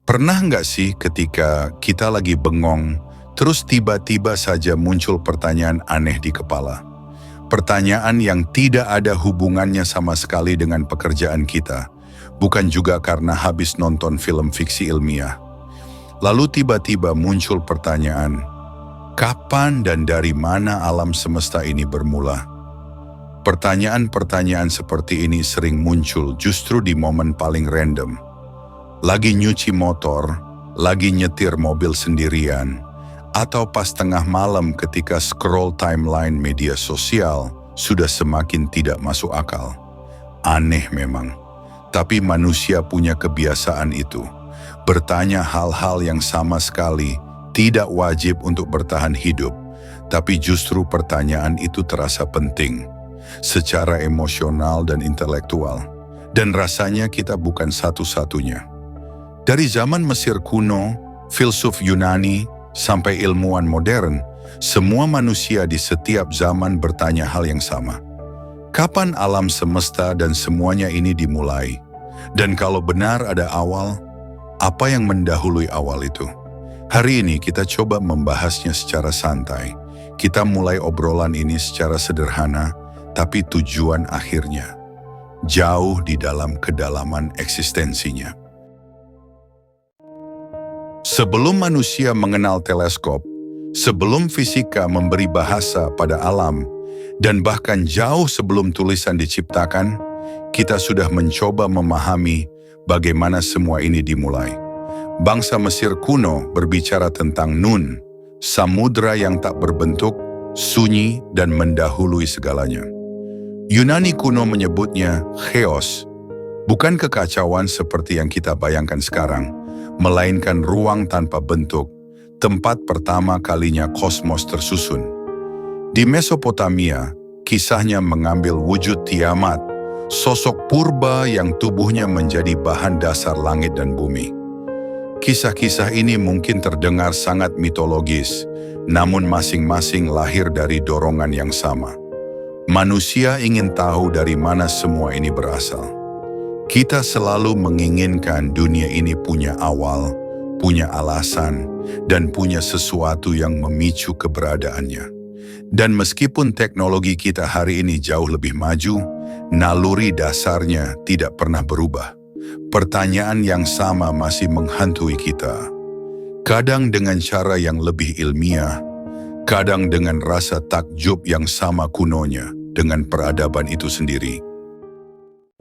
Pernah nggak sih ketika kita lagi bengong, terus tiba-tiba saja muncul pertanyaan aneh di kepala? Pertanyaan yang tidak ada hubungannya sama sekali dengan pekerjaan kita, bukan juga karena habis nonton film fiksi ilmiah. Lalu tiba-tiba muncul pertanyaan, kapan dan dari mana alam semesta ini bermula? Pertanyaan-pertanyaan seperti ini sering muncul justru di momen paling random. Lagi nyuci motor, lagi nyetir mobil sendirian, atau pas tengah malam ketika scroll timeline media sosial sudah semakin tidak masuk akal. Aneh memang, tapi manusia punya kebiasaan itu. Bertanya hal-hal yang sama sekali tidak wajib untuk bertahan hidup, tapi justru pertanyaan itu terasa penting, secara emosional dan intelektual. Dan rasanya kita bukan satu-satunya. Dari zaman Mesir kuno, filsuf Yunani, sampai ilmuwan modern, semua manusia di setiap zaman bertanya hal yang sama. Kapan alam semesta dan semuanya ini dimulai? Dan kalau benar ada awal, apa yang mendahului awal itu? Hari ini kita coba membahasnya secara santai. Kita mulai obrolan ini secara sederhana, tapi tujuan akhirnya jauh di dalam kedalaman eksistensinya. Sebelum manusia mengenal teleskop, sebelum fisika memberi bahasa pada alam, dan bahkan jauh sebelum tulisan diciptakan, kita sudah mencoba memahami bagaimana semua ini dimulai. Bangsa Mesir kuno berbicara tentang Nun, samudra yang tak berbentuk, sunyi dan mendahului segalanya. Yunani kuno menyebutnya chaos, bukan kekacauan seperti yang kita bayangkan sekarang, melainkan ruang tanpa bentuk, tempat pertama kalinya kosmos tersusun. Di Mesopotamia, kisahnya mengambil wujud Tiamat, sosok purba yang tubuhnya menjadi bahan dasar langit dan bumi. Kisah-kisah ini mungkin terdengar sangat mitologis, namun masing-masing lahir dari dorongan yang sama. Manusia ingin tahu dari mana semua ini berasal. Kita selalu menginginkan dunia ini punya awal, punya alasan, dan punya sesuatu yang memicu keberadaannya. Dan meskipun teknologi kita hari ini jauh lebih maju, naluri dasarnya tidak pernah berubah. Pertanyaan yang sama masih menghantui kita. Kadang dengan cara yang lebih ilmiah, kadang dengan rasa takjub yang sama kunonya dengan peradaban itu sendiri.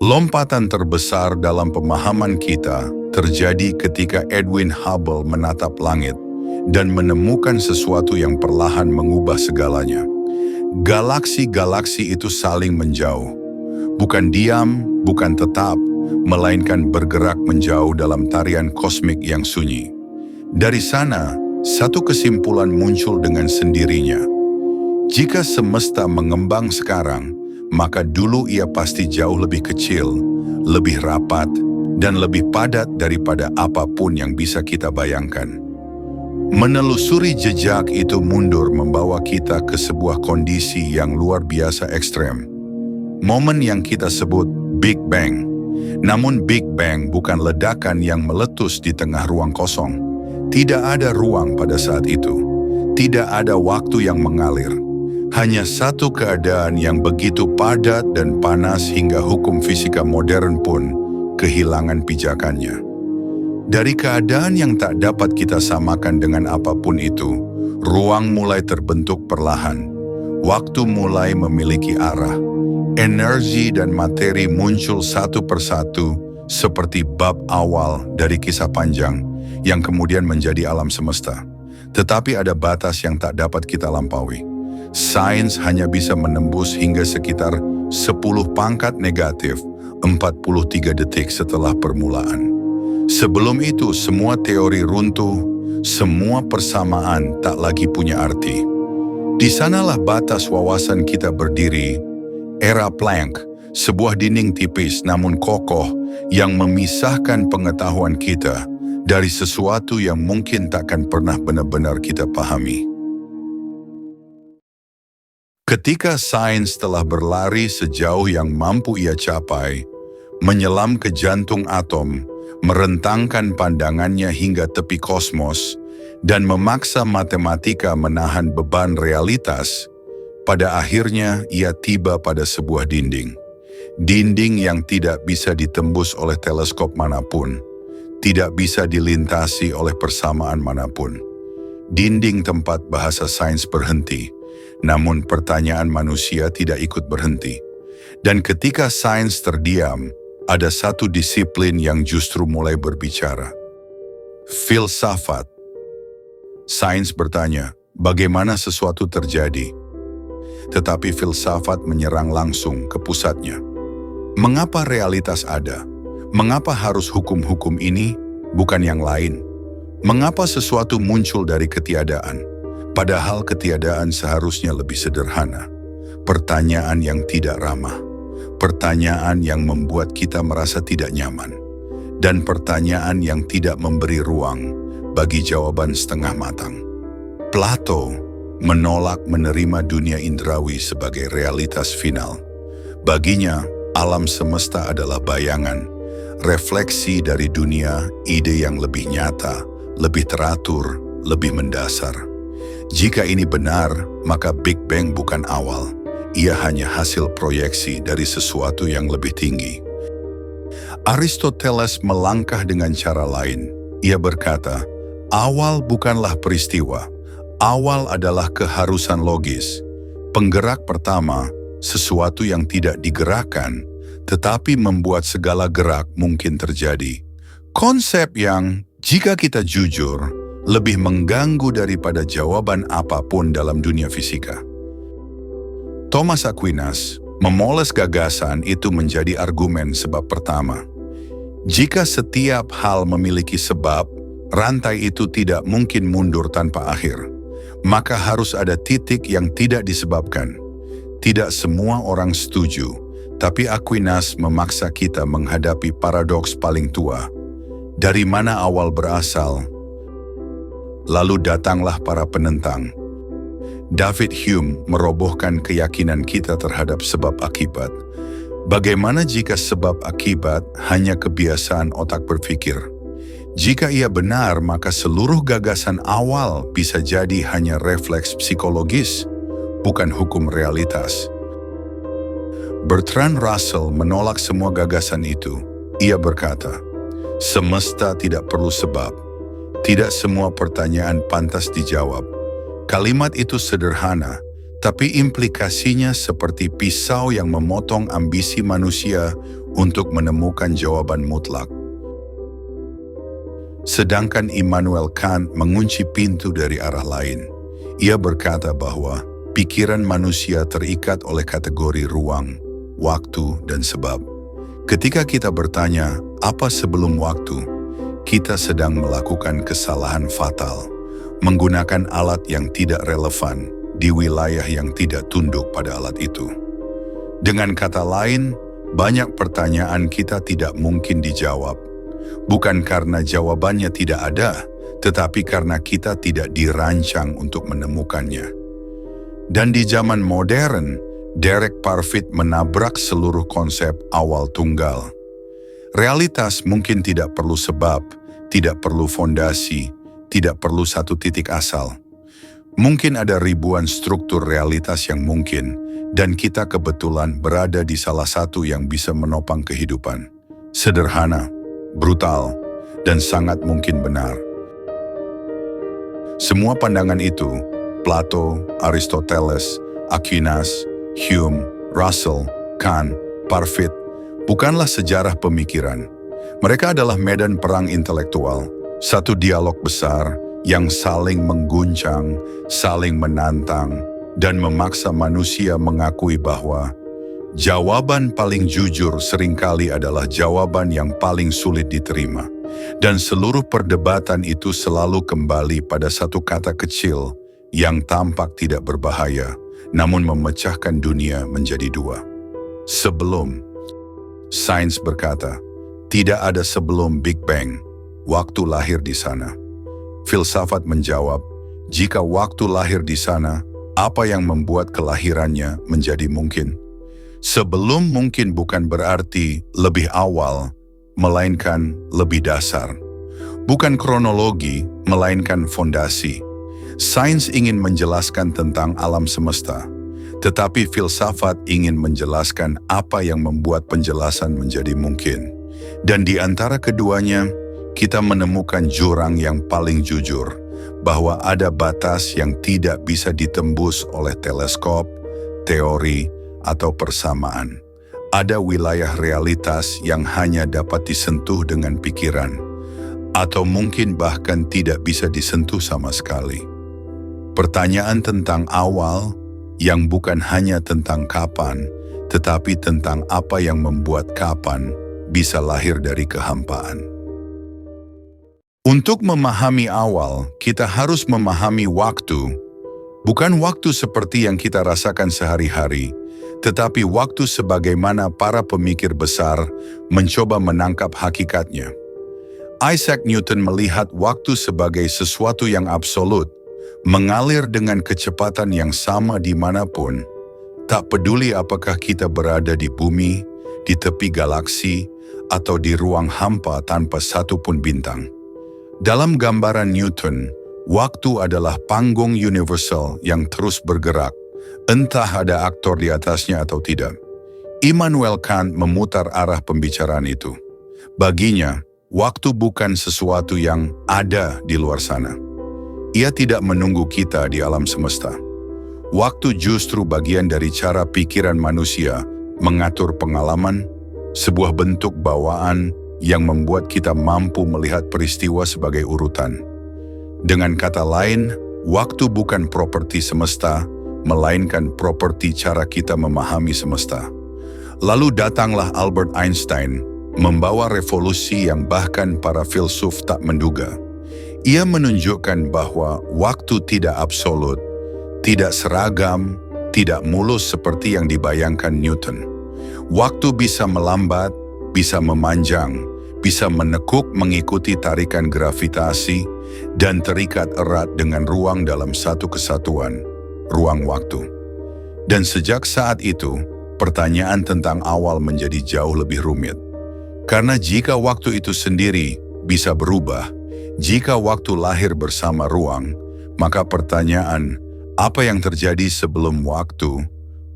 Lompatan terbesar dalam pemahaman kita terjadi ketika Edwin Hubble menatap langit dan menemukan sesuatu yang perlahan mengubah segalanya. Galaksi-galaksi itu saling menjauh. Bukan diam, bukan tetap, melainkan bergerak menjauh dalam tarian kosmik yang sunyi. Dari sana, satu kesimpulan muncul dengan sendirinya. Jika semesta mengembang sekarang, maka dulu ia pasti jauh lebih kecil, lebih rapat, dan lebih padat daripada apapun yang bisa kita bayangkan. Menelusuri jejak itu mundur membawa kita ke sebuah kondisi yang luar biasa ekstrem. Momen yang kita sebut Big Bang. Namun Big Bang bukan ledakan yang meletus di tengah ruang kosong. Tidak ada ruang pada saat itu. Tidak ada waktu yang mengalir. Hanya satu keadaan yang begitu padat dan panas hingga hukum fisika modern pun kehilangan pijakannya. Dari keadaan yang tak dapat kita samakan dengan apapun itu, ruang mulai terbentuk perlahan. Waktu mulai memiliki arah. Energi dan materi muncul satu persatu seperti bab awal dari kisah panjang yang kemudian menjadi alam semesta. Tetapi ada batas yang tak dapat kita lampaui. Sains hanya bisa menembus hingga sekitar 10 pangkat negatif 43 detik setelah permulaan. Sebelum itu semua teori runtuh, semua persamaan tak lagi punya arti. Di sanalah batas wawasan kita berdiri, era Planck, sebuah dinding tipis namun kokoh yang memisahkan pengetahuan kita dari sesuatu yang mungkin takkan pernah benar-benar kita pahami. Ketika sains telah berlari sejauh yang mampu ia capai, menyelam ke jantung atom, merentangkan pandangannya hingga tepi kosmos, dan memaksa matematika menahan beban realitas. Pada akhirnya ia tiba pada sebuah dinding. Dinding yang tidak bisa ditembus oleh teleskop manapun, tidak bisa dilintasi oleh persamaan manapun. Dinding tempat bahasa sains berhenti, namun pertanyaan manusia tidak ikut berhenti. Dan ketika sains terdiam, ada satu disiplin yang justru mulai berbicara. Filsafat. Sains bertanya, bagaimana sesuatu terjadi? Tetapi filsafat menyerang langsung ke pusatnya. Mengapa realitas ada? Mengapa harus hukum-hukum ini, bukan yang lain? Mengapa sesuatu muncul dari ketiadaan? Padahal ketiadaan seharusnya lebih sederhana. Pertanyaan yang tidak ramah. Pertanyaan yang membuat kita merasa tidak nyaman. Dan pertanyaan yang tidak memberi ruang bagi jawaban setengah matang. Plato menolak menerima dunia indrawi sebagai realitas final. Baginya, alam semesta adalah bayangan, refleksi dari dunia, ide yang lebih nyata, lebih teratur, lebih mendasar. Jika ini benar, maka Big Bang bukan awal. Ia hanya hasil proyeksi dari sesuatu yang lebih tinggi. Aristoteles melangkah dengan cara lain. Ia berkata, awal bukanlah peristiwa, awal adalah keharusan logis. Penggerak pertama, sesuatu yang tidak digerakkan, tetapi membuat segala gerak mungkin terjadi. Konsep yang, jika kita jujur, lebih mengganggu daripada jawaban apapun dalam dunia fisika. Thomas Aquinas memoles gagasan itu menjadi argumen sebab pertama. Jika setiap hal memiliki sebab, rantai itu tidak mungkin mundur tanpa akhir. Maka harus ada titik yang tidak disebabkan. Tidak semua orang setuju, tapi Aquinas memaksa kita menghadapi paradoks paling tua. Dari mana awal berasal? Lalu datanglah para penentang. David Hume merobohkan keyakinan kita terhadap sebab akibat. Bagaimana jika sebab akibat hanya kebiasaan otak berpikir? Jika ia benar, maka seluruh gagasan awal bisa jadi hanya refleks psikologis, bukan hukum realitas. Bertrand Russell menolak semua gagasan itu. Ia berkata, semesta tidak perlu sebab. Tidak semua pertanyaan pantas dijawab. Kalimat itu sederhana, tapi implikasinya seperti pisau yang memotong ambisi manusia untuk menemukan jawaban mutlak. Sedangkan Immanuel Kant mengunci pintu dari arah lain. Ia berkata bahwa pikiran manusia terikat oleh kategori ruang, waktu, dan sebab. Ketika kita bertanya, apa sebelum waktu? Kita sedang melakukan kesalahan fatal, menggunakan alat yang tidak relevan di wilayah yang tidak tunduk pada alat itu. Dengan kata lain, banyak pertanyaan kita tidak mungkin dijawab. Bukan karena jawabannya tidak ada, tetapi karena kita tidak dirancang untuk menemukannya. Dan di zaman modern, Derek Parfit menabrak seluruh konsep awal tunggal. Realitas mungkin tidak perlu sebab, tidak perlu fondasi, tidak perlu satu titik asal. Mungkin ada ribuan struktur realitas yang mungkin, dan kita kebetulan berada di salah satu yang bisa menopang kehidupan. Sederhana, brutal, dan sangat mungkin benar. Semua pandangan itu, Plato, Aristoteles, Aquinas, Hume, Russell, Kant, Parfit, bukanlah sejarah pemikiran. Mereka adalah medan perang intelektual, satu dialog besar yang saling mengguncang, saling menantang, dan memaksa manusia mengakui bahwa jawaban paling jujur seringkali adalah jawaban yang paling sulit diterima. Dan seluruh perdebatan itu selalu kembali pada satu kata kecil yang tampak tidak berbahaya, namun memecahkan dunia menjadi dua. Sebelum. Sains berkata, tidak ada sebelum Big Bang, waktu lahir di sana. Filsafat menjawab, jika waktu lahir di sana, apa yang membuat kelahirannya menjadi mungkin? Sebelum mungkin bukan berarti lebih awal, melainkan lebih dasar. Bukan kronologi, melainkan fondasi. Sains ingin menjelaskan tentang alam semesta, tetapi filsafat ingin menjelaskan apa yang membuat penjelasan menjadi mungkin. Dan di antara keduanya, kita menemukan jurang yang paling jujur, bahwa ada batas yang tidak bisa ditembus oleh teleskop, teori, atau persamaan. Ada wilayah realitas yang hanya dapat disentuh dengan pikiran, atau mungkin bahkan tidak bisa disentuh sama sekali. Pertanyaan tentang awal, yang bukan hanya tentang kapan, tetapi tentang apa yang membuat kapan bisa lahir dari kehampaan. Untuk memahami awal, kita harus memahami waktu, bukan waktu seperti yang kita rasakan sehari-hari, tetapi waktu sebagaimana para pemikir besar mencoba menangkap hakikatnya. Isaac Newton melihat waktu sebagai sesuatu yang absolut, mengalir dengan kecepatan yang sama dimanapun, tak peduli apakah kita berada di bumi, di tepi galaksi, atau di ruang hampa tanpa satupun bintang. Dalam gambaran Newton, waktu adalah panggung universal yang terus bergerak, entah ada aktor di atasnya atau tidak. Immanuel Kant memutar arah pembicaraan itu. Baginya, waktu bukan sesuatu yang ada di luar sana. Ia tidak menunggu kita di alam semesta. Waktu justru bagian dari cara pikiran manusia mengatur pengalaman, sebuah bentuk bawaan yang membuat kita mampu melihat peristiwa sebagai urutan. Dengan kata lain, waktu bukan properti semesta, melainkan properti cara kita memahami semesta. Lalu datanglah Albert Einstein, membawa revolusi yang bahkan para filsuf tak menduga. Ia menunjukkan bahwa waktu tidak absolut, tidak seragam, tidak mulus seperti yang dibayangkan Newton. Waktu bisa melambat, bisa memanjang, bisa menekuk mengikuti tarikan gravitasi, dan terikat erat dengan ruang dalam satu kesatuan, ruang waktu. Dan sejak saat itu, pertanyaan tentang awal menjadi jauh lebih rumit. Karena jika waktu itu sendiri bisa berubah, jika waktu lahir bersama ruang, maka pertanyaan, apa yang terjadi sebelum waktu,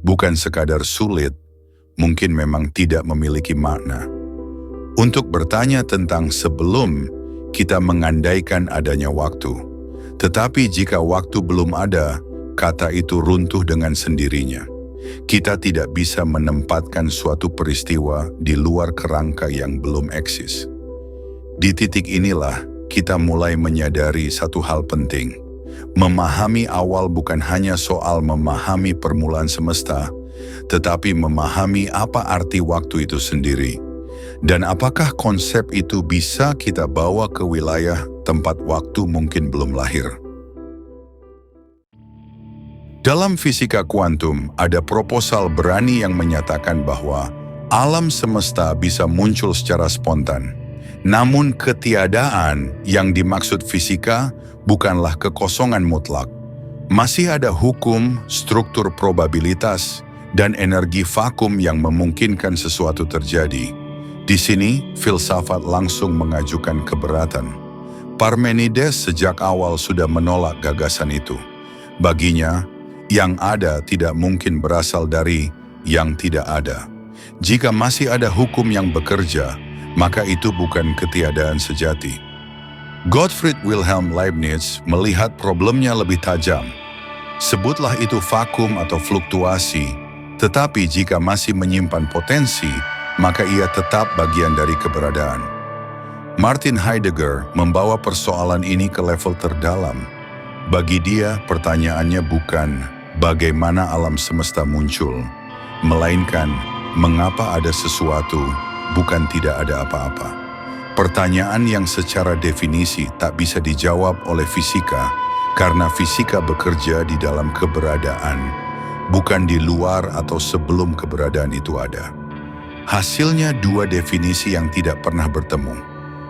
bukan sekadar sulit, mungkin memang tidak memiliki makna. Untuk bertanya tentang sebelum, kita mengandaikan adanya waktu. Tetapi jika waktu belum ada, kata itu runtuh dengan sendirinya. Kita tidak bisa menempatkan suatu peristiwa di luar kerangka yang belum eksis. Di titik inilah, kita mulai menyadari satu hal penting. Memahami awal bukan hanya soal memahami permulaan semesta, tetapi memahami apa arti waktu itu sendiri. Dan apakah konsep itu bisa kita bawa ke wilayah tempat waktu mungkin belum lahir. Dalam fisika kuantum, ada proposal berani yang menyatakan bahwa alam semesta bisa muncul secara spontan. Namun ketiadaan yang dimaksud fisika bukanlah kekosongan mutlak. Masih ada hukum, struktur probabilitas, dan energi vakum yang memungkinkan sesuatu terjadi. Di sini, filsafat langsung mengajukan keberatan. Parmenides sejak awal sudah menolak gagasan itu. Baginya, yang ada tidak mungkin berasal dari yang tidak ada. Jika masih ada hukum yang bekerja, maka itu bukan ketiadaan sejati. Gottfried Wilhelm Leibniz melihat problemnya lebih tajam. Sebutlah itu vakum atau fluktuasi, tetapi jika masih menyimpan potensi, maka ia tetap bagian dari keberadaan. Martin Heidegger membawa persoalan ini ke level terdalam. Bagi dia, pertanyaannya bukan bagaimana alam semesta muncul, melainkan mengapa ada sesuatu, bukan tidak ada apa-apa. Pertanyaan yang secara definisi tak bisa dijawab oleh fisika, karena fisika bekerja di dalam keberadaan, bukan di luar atau sebelum keberadaan itu ada. Hasilnya dua definisi yang tidak pernah bertemu.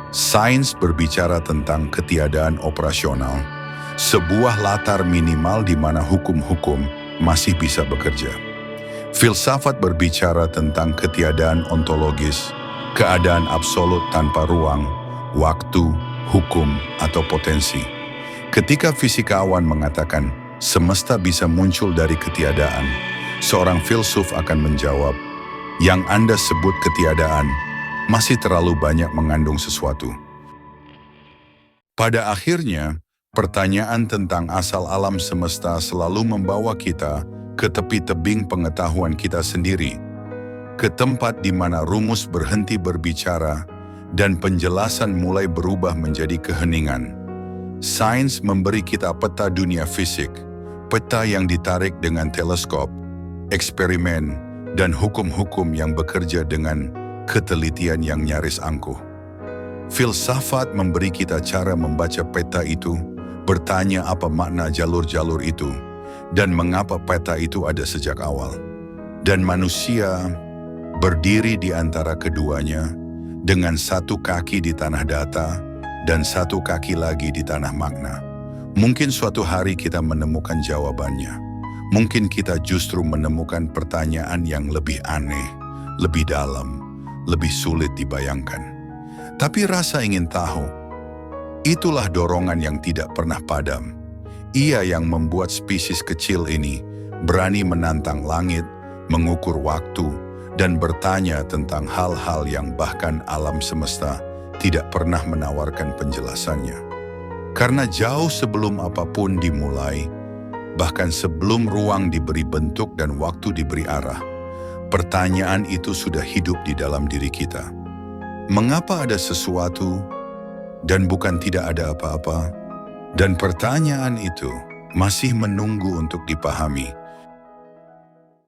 Sains berbicara tentang ketiadaan operasional, sebuah latar minimal di mana hukum-hukum masih bisa bekerja. Filsafat berbicara tentang ketiadaan ontologis, keadaan absolut tanpa ruang, waktu, hukum, atau potensi. Ketika fisikawan mengatakan semesta bisa muncul dari ketiadaan, seorang filsuf akan menjawab, yang Anda sebut ketiadaan masih terlalu banyak mengandung sesuatu. Pada akhirnya, pertanyaan tentang asal alam semesta selalu membawa kita ke tepi tebing pengetahuan kita sendiri, ke tempat di mana rumus berhenti berbicara dan penjelasan mulai berubah menjadi keheningan. Sains memberi kita peta dunia fisik, peta yang ditarik dengan teleskop, eksperimen, dan hukum-hukum yang bekerja dengan ketelitian yang nyaris angkuh. Filsafat memberi kita cara membaca peta itu, bertanya apa makna jalur-jalur itu, dan mengapa peta itu ada sejak awal. Dan manusia berdiri di antara keduanya dengan satu kaki di tanah data dan satu kaki lagi di tanah makna. Mungkin suatu hari kita menemukan jawabannya. Mungkin kita justru menemukan pertanyaan yang lebih aneh, lebih dalam, lebih sulit dibayangkan. Tapi rasa ingin tahu, itulah dorongan yang tidak pernah padam. Ia yang membuat spesies kecil ini berani menantang langit, mengukur waktu, dan bertanya tentang hal-hal yang bahkan alam semesta tidak pernah menawarkan penjelasannya. Karena jauh sebelum apapun dimulai, bahkan sebelum ruang diberi bentuk dan waktu diberi arah, pertanyaan itu sudah hidup di dalam diri kita. Mengapa ada sesuatu dan bukan tidak ada apa-apa? Dan pertanyaan itu masih menunggu untuk dipahami